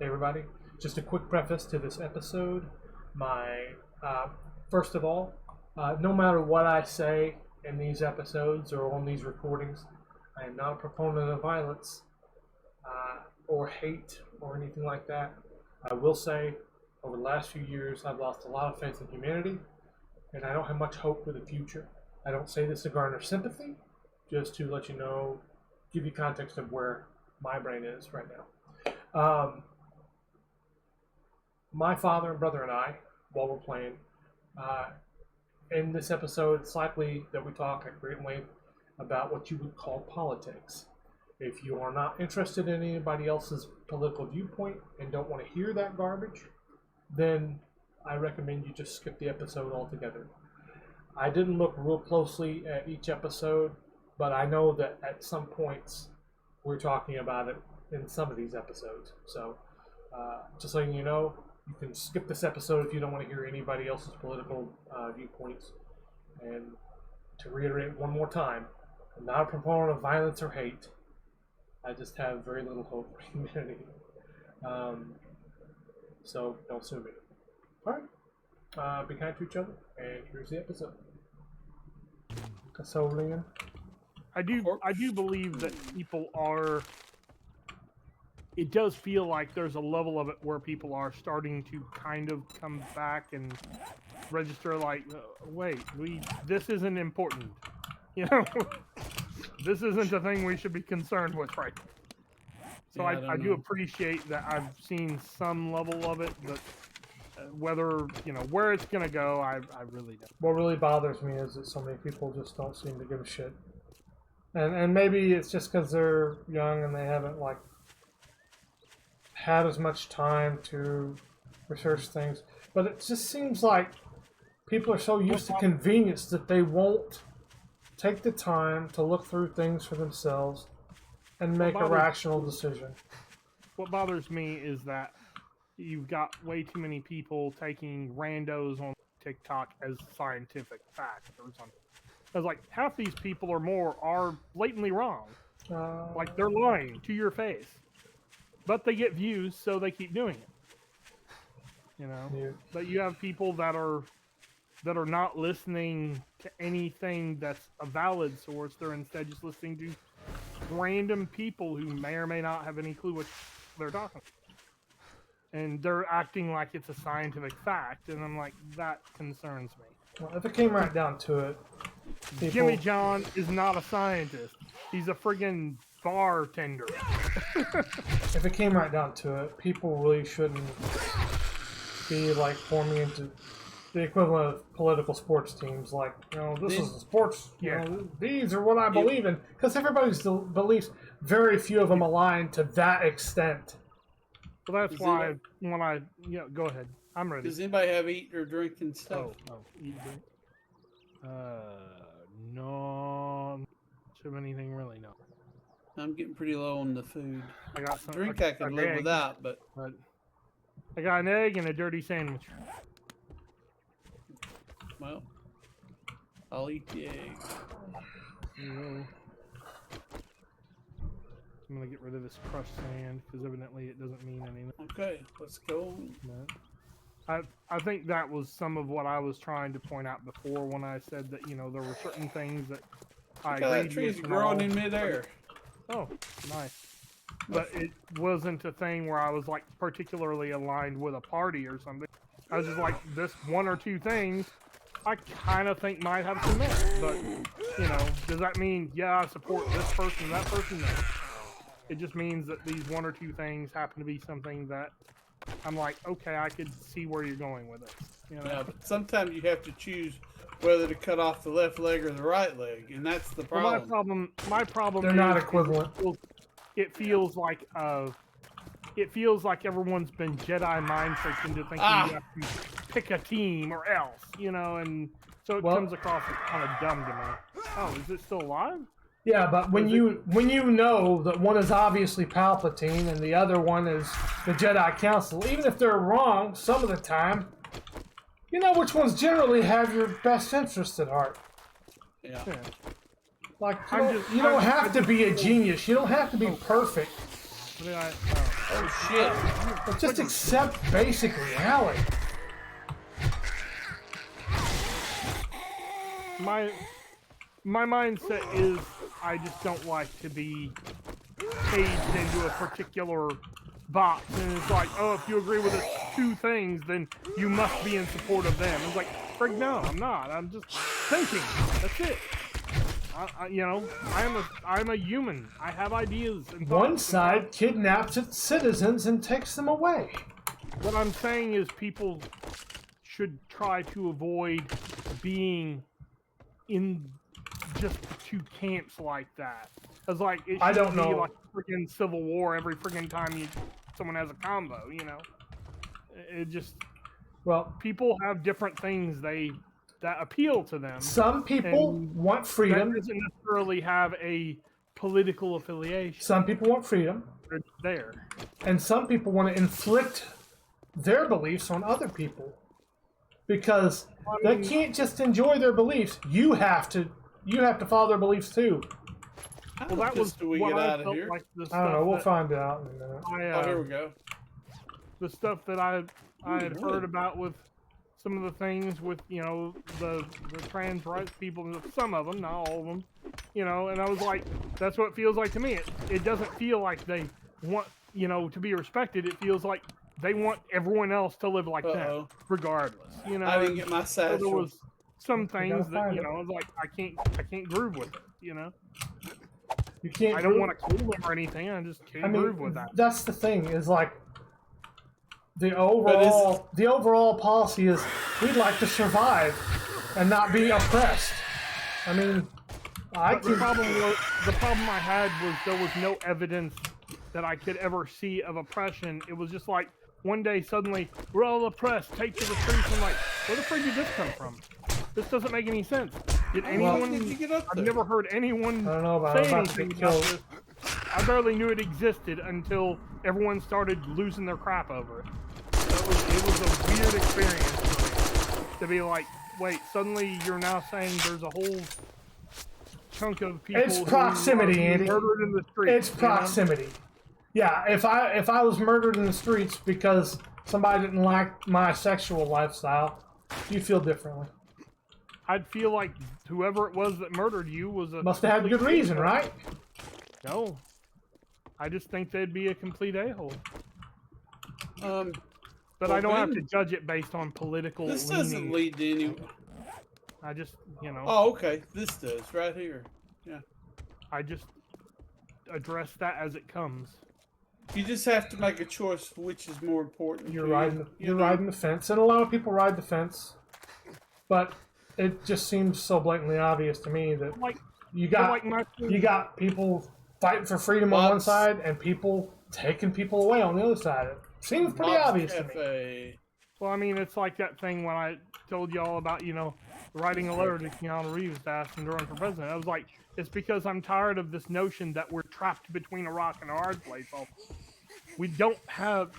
Hey everybody, just a quick preface to this episode. First of all, no matter what I say in these episodes or on these recordings, I am not a proponent of violence or hate or anything like that. I will say, over the last few years, I've lost a lot of faith in humanity, and I don't have much hope for the future. I don't say this to garner sympathy, just to let you know, give you context of where my brain is right now. My father and brother and I, while we're playing, in this episode, it's likely that we talk at great length about what you would call politics. If you are not interested in anybody else's political viewpoint and don't want to hear that garbage, then I recommend you just skip the episode altogether. I didn't look real closely at each episode, but I know that at some points we're talking about it in some of these episodes. So, just letting you know, you can skip this episode if you don't want to hear anybody else's political viewpoints. And to reiterate one more time, I'm not a proponent of violence or hate. I just have very little hope for humanity. So don't sue me. Alright. Be kind to each other, and here's the episode. So, Liam? I do believe that people are... It does feel like there's a level of it where people are starting to kind of come back and register like, wait, this isn't important. You know? This isn't a thing we should be concerned with right now. So yeah, I do appreciate that I've seen some level of it, but whether, where it's going to go, I really don't. What really bothers me is that so many people just don't seem to give a shit. And maybe it's just because they're young and they haven't, had as much time to research things. But it just seems like people are so used to convenience that they won't take the time to look through things for themselves and make a rational decision. What bothers me is that you've got way too many people taking randos on TikTok as scientific fact or something. Because half these people or more are blatantly wrong. They're lying to your face. But they get views, so they keep doing it. Yeah. But you have people that are not listening to anything that's a valid source. They're instead just listening to random people who may or may not have any clue what they're talking about. And they're acting like it's a scientific fact, and I'm like, that concerns me. Well, if it came right down to it, Jimmy John is not a scientist. He's a friggin' bartender. If it came right down to it, people really shouldn't be forming into the equivalent of political sports teams. This is a sports. These are what I believe in. Because everybody's beliefs, very few of them align to that extent. Well, that's why when I go ahead. I'm ready. Does anybody have eat or drinking stuff? Eat and drink. No. Have anything really? No. I'm getting pretty low on the food. I got some drink I could live without, but I got an egg and a dirty sandwich. Well, I'll eat the egg. Really? I'm gonna get rid of this crushed sand because evidently it doesn't mean anything. Okay, let's go. I think that was some of what I was trying to point out before when I said that there were certain things that I agreed with. That tree's growing in midair. Oh, nice. But it wasn't a thing where I was particularly aligned with a party or something. I was just this one or two things I kind of think might have some merit. But, does that mean, I support this person and that person? No. It just means that these one or two things happen to be something that I'm okay, I could see where you're going with it. Yeah, but sometimes you have to choose whether to cut off the left leg or the right leg, and that's the problem. Well, my problem They're not equivalent. It feels like everyone's been Jedi mind tricked into thinking you have to pick a team or else, and so it comes across as kind of dumb to me. Oh, is it still alive? Yeah, but when you know that one is obviously Palpatine and the other one is the Jedi Council, even if they're wrong some of the time, you know which ones generally have your best interest at heart. Yeah. You don't have to be a genius. You don't have to be perfect. Oh shit! But just accept basic reality. My mindset is I just don't like to be caged into a particular box, and it's like, oh, if you agree with the two things, then you must be in support of them. It's like, frig, no, I'm not. I'm just thinking. That's it. I'm a human. I have ideas and thoughts. One side kidnaps its citizens and takes them away. What I'm saying is people should try to avoid being in just two camps like that. It's like it I don't should know. be like a freaking civil war every freaking time someone has a combo, you know. It just people have different things that appeal to them. Some people want freedom. That doesn't necessarily have a political affiliation. Some people want freedom. They're there. And some people want to inflict their beliefs on other people. Because they can't just enjoy their beliefs. You have to follow their beliefs too. Well, that was what I felt like. I don't know. We'll find out in a minute. Oh, here we go. The stuff that I had heard about with some of the things with, you know, the trans rights people, some of them, not all of them, you know, and I was like, that's what it feels like to me. It doesn't feel like they want, you know, to be respected. It feels like they want everyone else to live like them, regardless. You know, I didn't get my satchel. So there was some things that, you know, I was like, I can't groove with it, you know. You can't. I don't want to kill them or anything. I just can't groove with that. That's the thing. Is like the overall policy is we'd like to survive and not be oppressed. I mean, the problem I had was there was no evidence that I could ever see of oppression. It was just like one day suddenly we're all oppressed, take to the streets. I'm like, where the frig did this come from? This doesn't make any sense. Did anyone? I've never heard anyone say anything about this. I barely knew it existed until everyone started losing their crap over it. It was a weird experience for me to be like, wait, suddenly you're now saying there's a whole chunk of people it's proximity, Andy. Murdered in the streets. It's proximity. Yeah, if I was murdered in the streets because somebody didn't like my sexual lifestyle, you'd feel differently. I'd feel like whoever it was that murdered you must have had good reason, right? No, I just think they'd be a complete a-hole. But I don't have to judge it based on political. This doesn't lead to anywhere. I just, you know. Oh, okay. This does right here. Yeah. I just address that as it comes. You just have to make a choice which is more important. You're riding the fence, and a lot of people ride the fence, but it just seems so blatantly obvious to me that you got people fighting for freedom on one side and people taking people away on the other side. It seems pretty obvious to me. Well, I mean, it's like that thing when I told y'all about, you know, writing a letter to Keanu Reeves to ask him to run for president. I was like, it's because I'm tired of this notion that we're trapped between a rock and a hard place. We don't have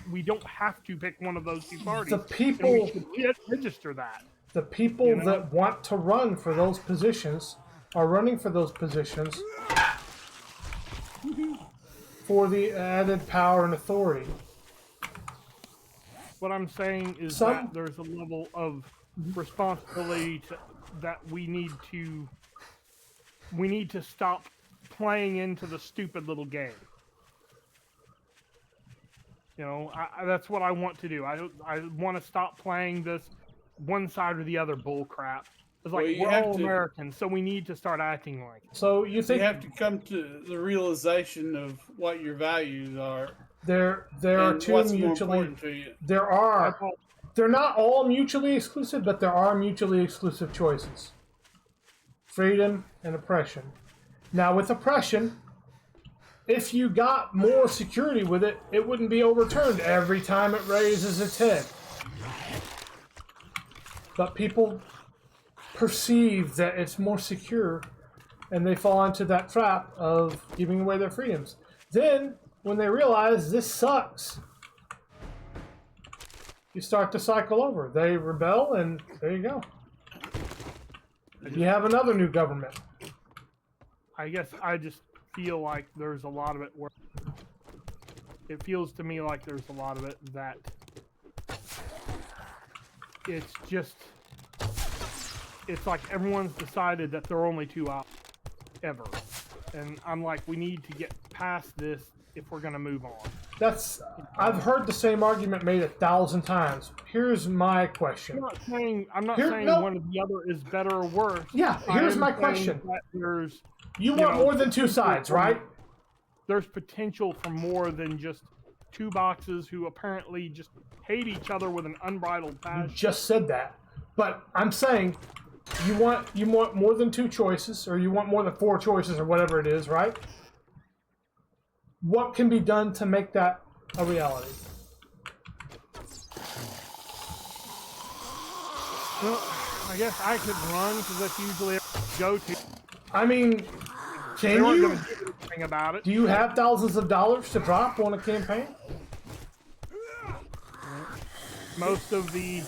to pick one of those two parties. The people we should register that. The people that want to run for those positions are running for those positions for the added power and authority. What I'm saying is that there's a level of responsibility that we need to stop playing into the stupid little game. You know, that's what I want to do. I want to stop playing this one side or the other bull crap. It's like, we're all Americans, so we need to start acting like it. So you think you have to come to the realization of what your values are. There are two mutually. They're not all mutually exclusive, but there are mutually exclusive choices. Freedom and oppression. Now, with oppression, if you got more security with it, it wouldn't be overturned every time it raises its head. But people perceive that it's more secure, and they fall into that trap of giving away their freedoms. Then, when they realize this sucks, you start to cycle over. They rebel, and there you go. You have another new government. I guess I just feel like there's a lot of it where it feels to me like there's a lot of it that it's just, it's like everyone's decided that there are only 2 out ever. And I'm like, we need to get past this if we're going to move on. I've heard the same argument made 1,000 times. Here's my question. I'm not saying one or the other is better or worse. Yeah, here's my question. You want more than 2 sides, right? There's potential for more than just 2 boxes who apparently just hate each other with an unbridled passion. You just said that. But I'm saying you want more than 2 choices, or you want more than 4 choices, or whatever it is, right? What can be done to make that a reality? Well, I guess I could run because that's usually a go-to. I mean, can They weren't you? gonna do anything about it. Do you have thousands of dollars to drop on a campaign? Most of the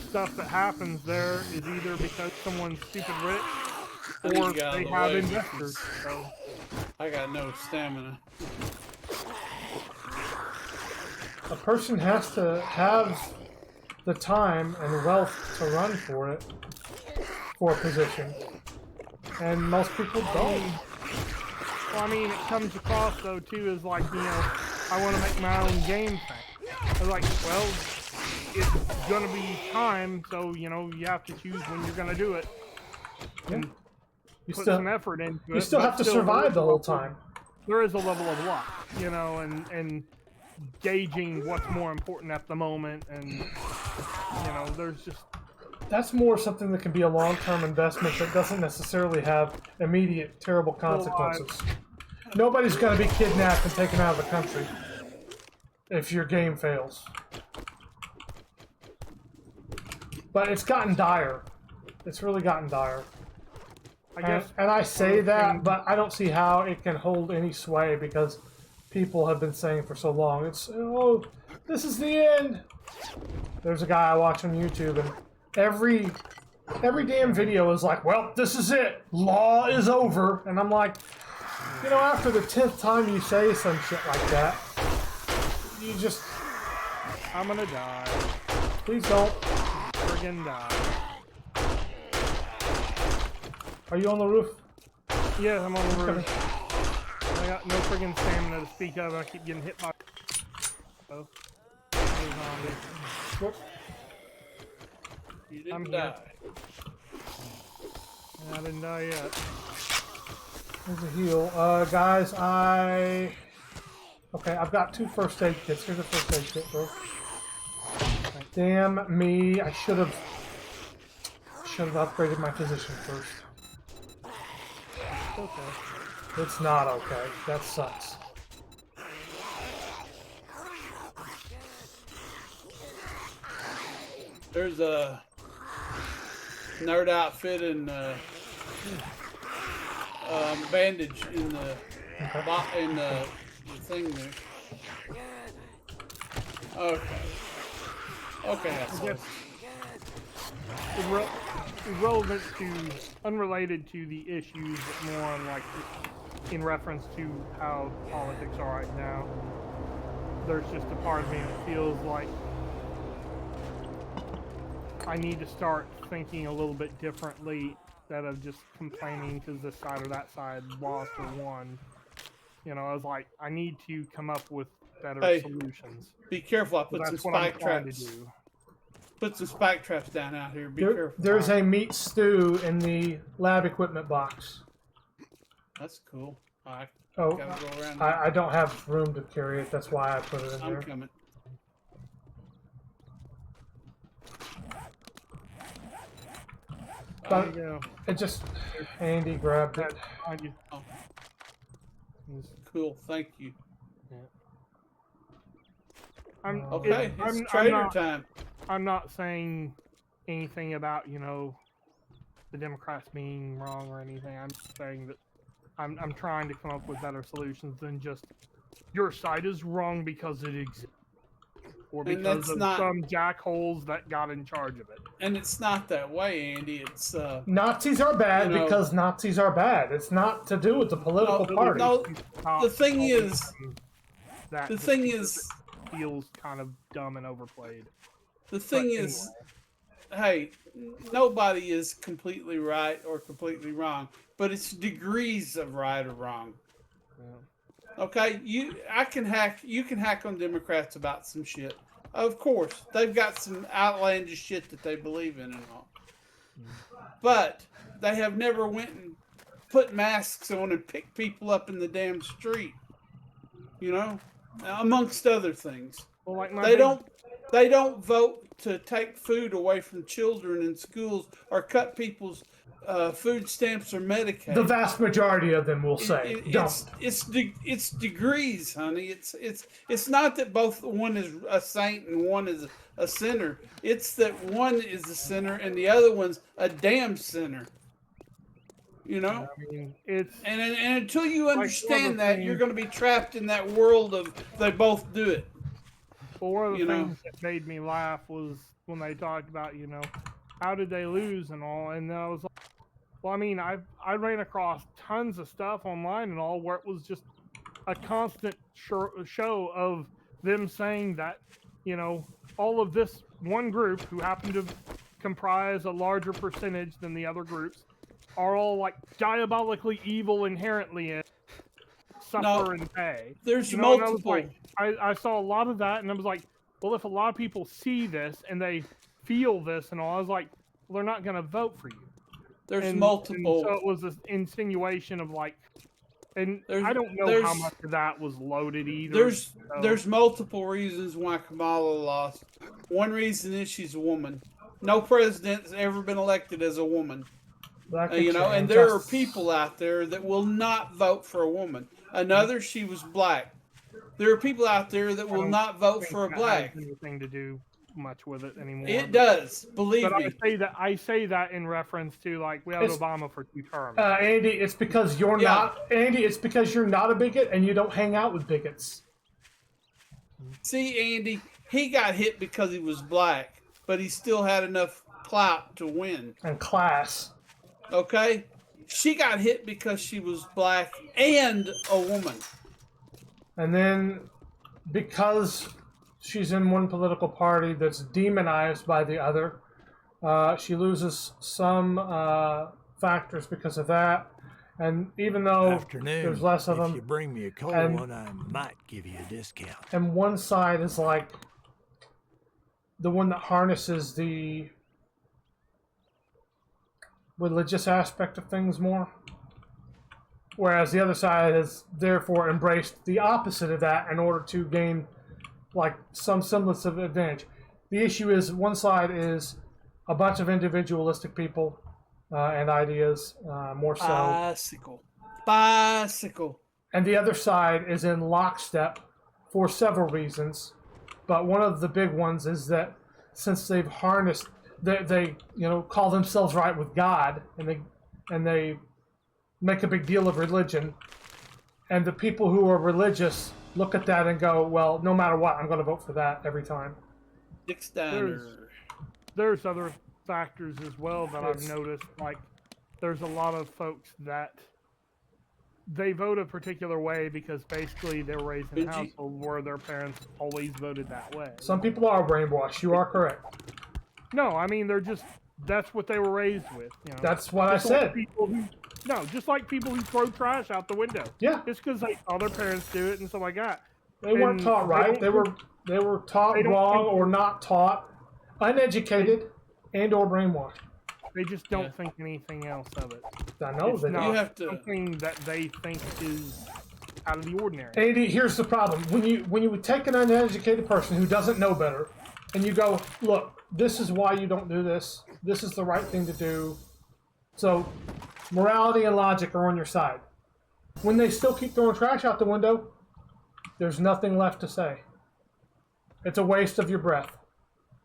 stuff that happens there is either because someone's stupid rich or they have investors. So. I got no stamina. A person has to have the time and wealth to run for it, for a position. And most people don't. Well, I mean, it comes across, though, too, as like, I want to make my own game thing. I was like, well, it's going to be time, so, you have to choose when you're going to do it. And put some effort into it. You still have to survive the whole time. There is a level of luck, and gauging what's more important at the moment, and, there's just... That's more something that can be a long-term investment that doesn't necessarily have immediate terrible consequences. Nobody's going to be kidnapped and taken out of the country if your game fails. But it's gotten dire. It's really gotten dire. And I say that, but I don't see how it can hold any sway because people have been saying for so long. It's, oh, this is the end. There's a guy I watch on YouTube, and every damn video is like, well, this is it. Law is over. And I'm like, after the 10th time you say some shit like that, you just... I'm gonna die. Please don't. Friggin' die. Are you on the roof? Yeah, I'm on the roof. I got no friggin' stamina to speak of. I keep getting hit by... Oh. What? You didn't die. I didn't die yet. There's a heal. Guys, Okay, I've got 2 first aid kits. Here's a first aid kit, bro. Damn me. I should have upgraded my physician first. Okay. It's not okay. That sucks. There's a nerd outfit and bandage in the thing there. Okay. Irrelevant to, unrelated to the issues, but more on like in reference to how politics are right now. There's just a part of me that feels like I need to start thinking a little bit differently instead of just complaining because this side or that side lost or won. I was like, I need to come up with better solutions. Be careful, I put some spike traps. Put some spike traps down out here. Be careful. There's a meat stew in the lab equipment box. That's cool. I don't have room to carry it. That's why I put it in there. I'm coming. But it just... Andy grabbed it. Oh. Cool, thank you. Yeah. It's trader time. I'm not saying anything about, the Democrats being wrong or anything. I'm just saying that I'm trying to come up with better solutions than just your side is wrong because it exists. Or because of some jackholes that got in charge of it. And it's not that way, Andy. It's Nazis are bad because Nazis are bad. It's not to do with the political party. No, the thing is, that. The just thing because is, it feels kind of dumb and overplayed. the thing But is, hey, nobody is completely right or completely wrong, but it's degrees of right or wrong. Yeah. Okay, you can hack on Democrats about some shit. Of course, they've got some outlandish shit that they believe in and all. But they have never went and put masks on and picked people up in the damn street. You know, amongst other things. Well, like They don't vote to take food away from children in schools or cut people's food stamps or Medicaid. The vast majority of them will say don't. It's degrees, honey. It's not that both one is a saint and one is a sinner. It's that one is a sinner and the other one's a damn sinner. You know, I mean, it's and until you like understand that, you're going to be trapped in that world of they both do it. well, one of the things that made me laugh was when they talked about, how did they lose and all, and I was like, well, I mean, I ran across tons of stuff online and all where it was just a constant show of them saying that, all of this one group who happened to comprise a larger percentage than the other groups are all like diabolically evil inherently and suffer and pay. There's multiple. multiple. And I was like, I saw a lot of that, and I was like, well, if a lot of people see this and they feel this and all, I was like, well, they're not going to vote for you. There's multiple. And so it was this insinuation of like, and I don't know how much of that was loaded either. There's multiple reasons why Kamala lost. One reason is she's a woman. No president's ever been elected as a woman. And there are people out there that will not vote for a woman. Another, she was black. There are people out there that will not vote for a black. Has anything to do much with it anymore. It does, believe but me. I say that in reference to like we had Obama for 2 terms. Andy, it's because you're not. Andy, it's because you're not a bigot and you don't hang out with bigots. See, Andy, he got hit because he was black, but he still had enough clout to win. And class. Okay? She got hit because she was black and a woman. And then because she's in one political party that's demonized by the other, she loses some factors because of that. And even though there's less of them, if you bring me a cold one, I might give you a discount. And one side is like the one that harnesses the religious aspect of things more, whereas the other side has therefore embraced the opposite of that in order to gain like some semblance of advantage. The issue is one side is a bunch of individualistic people and ideas, more so. Bicycle. And the other side is in lockstep for several reasons, but one of the big ones is that since they've harnessed, they call themselves right with God, and they make a big deal of religion, and the people who are religious look at that and go, well, no matter what, I'm going to vote for that every time. Dick Steiner. There's other factors as well that I've noticed. Like, there's a lot of folks that they vote a particular way because basically they were raised in a household where their parents always voted that way. Some people are brainwashed. You are correct. No, I mean, that's what they were raised with. That's what I said. Just like people who throw trash out the window. Yeah. It's because all their parents do it and stuff like that. They weren't taught right. They were taught wrong or not taught, uneducated, and or brainwashed. They just don't think anything else of it. I know it's that not you have to something that they think is out of the ordinary. Andy, here's the problem: when you would take an uneducated person who doesn't know better, and you go, look, this is why you don't do this. This is the right thing to do. So, morality and logic are on your side. When they still keep throwing trash out the window, there's nothing left to say. It's a waste of your breath.